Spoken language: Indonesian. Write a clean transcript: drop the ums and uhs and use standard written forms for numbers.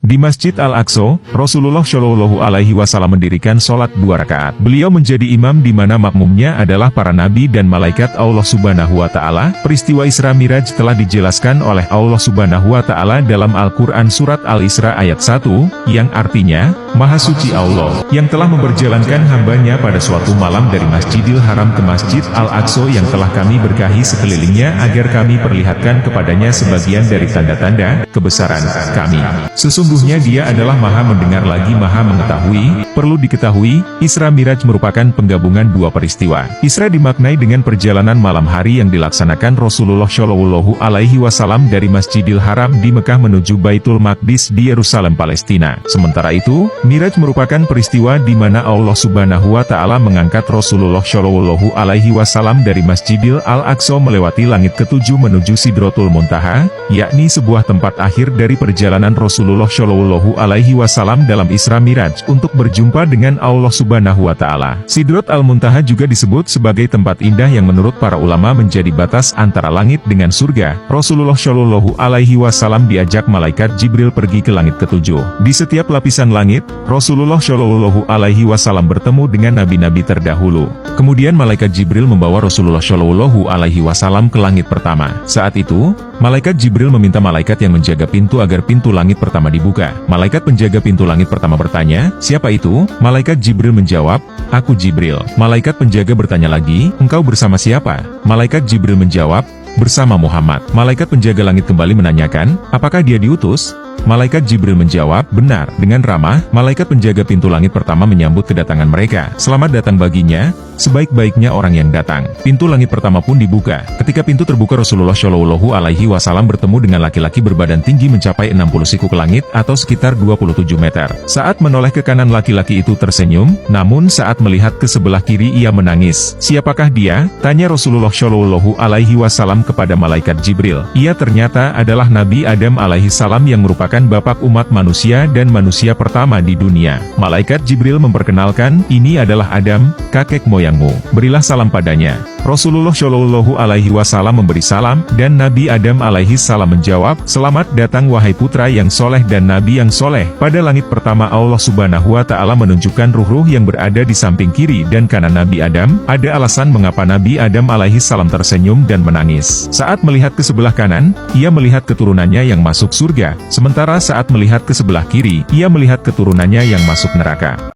Di Masjid Al-Aqsa, Rasulullah Shallallahu Alaihi Wasallam mendirikan sholat 2 rakaat. Beliau menjadi imam di mana makmumnya adalah para nabi dan malaikat Allah Subhanahu Wa Taala. Peristiwa Isra Miraj telah dijelaskan oleh Allah Subhanahu Wa Taala dalam Al-Quran Surat Al-Isra ayat 1, yang artinya, Maha Suci Allah, yang telah memperjalankan hambanya pada suatu malam dari Masjidil Haram ke Masjid Al-Aqsa yang telah kami berkahi sekelilingnya agar kami perlihatkan kepadanya sebagian dari tanda-tanda kebesaran kami. Sesungguhnya Dia adalah Maha mendengar lagi Maha mengetahui. Perlu diketahui, Isra Miraj merupakan penggabungan 2 peristiwa. Isra dimaknai dengan perjalanan malam hari yang dilaksanakan Rasulullah Shallallahu Alaihi Wasallam dari Masjidil Haram di Mekah menuju Baitul Maqdis di Yerusalem, Palestina. Sementara itu, Miraj merupakan peristiwa di mana Allah Subhanahu Wa Taala mengangkat Rasulullah Shallallahu Alaihi Wasallam dari Masjidil Al-Aqsa melewati langit ke-7 menuju Sidratul Muntaha, yakni sebuah tempat akhir dari perjalanan Rasulullah Shallallahu Alaihi Wasallam dalam Isra Miraj untuk berjumpa dengan Allah Subhanahu Wa Taala. Sidrat Al-Muntaha juga disebut sebagai tempat indah yang menurut para ulama menjadi batas antara langit dengan surga. Rasulullah Shallallahu Alaihi Wasallam diajak malaikat Jibril pergi ke langit ke-7. Di setiap lapisan langit, Rasulullah Shallallahu Alaihi Wasallam bertemu dengan nabi-nabi terdahulu. Kemudian malaikat Jibril membawa Rasulullah Shallallahu Alaihi Wasallam ke langit pertama. Saat itu, malaikat Jibril meminta malaikat yang menjaga pintu agar pintu langit pertama dibuka. Malaikat penjaga pintu langit pertama bertanya, "Siapa itu?" Malaikat Jibril menjawab, "Aku Jibril." Malaikat penjaga bertanya lagi, "Engkau bersama siapa?" Malaikat Jibril menjawab, "Bersama Muhammad." Malaikat penjaga langit kembali menanyakan, "Apakah dia diutus?" Malaikat Jibril menjawab, "Benar." Dengan ramah, malaikat penjaga pintu langit pertama menyambut kedatangan mereka. "Selamat datang baginya, sebaik-baiknya orang yang datang." Pintu langit pertama pun dibuka. Ketika pintu terbuka, Rasulullah Shallallahu Alaihi Wasallam bertemu dengan laki-laki berbadan tinggi mencapai 60 siku ke langit atau sekitar 27 meter. Saat menoleh ke kanan, laki-laki itu tersenyum, namun saat melihat ke sebelah kiri ia menangis. "Siapakah dia?" tanya Rasulullah Shallallahu Alaihi Wasallam kepada malaikat Jibril. Ia ternyata adalah Nabi Adam alaihissalam yang merupakan bapak umat manusia dan manusia pertama di dunia. Malaikat Jibril memperkenalkan, "Ini adalah Adam, kakek moyangmu. Berilah salam padanya." Rasulullah Shallallahu Alaihi Wasallam memberi salam, dan Nabi Adam alaihissalam menjawab, "Selamat datang wahai putra yang soleh dan nabi yang soleh." Pada langit pertama Allah Subhanahu Wa Taala menunjukkan ruh-ruh yang berada di samping kiri dan kanan Nabi Adam. Ada alasan mengapa Nabi Adam alaihissalam tersenyum dan menangis. Saat melihat ke sebelah kanan, ia melihat keturunannya yang masuk surga, sementara saat melihat ke sebelah kiri, ia melihat keturunannya yang masuk neraka.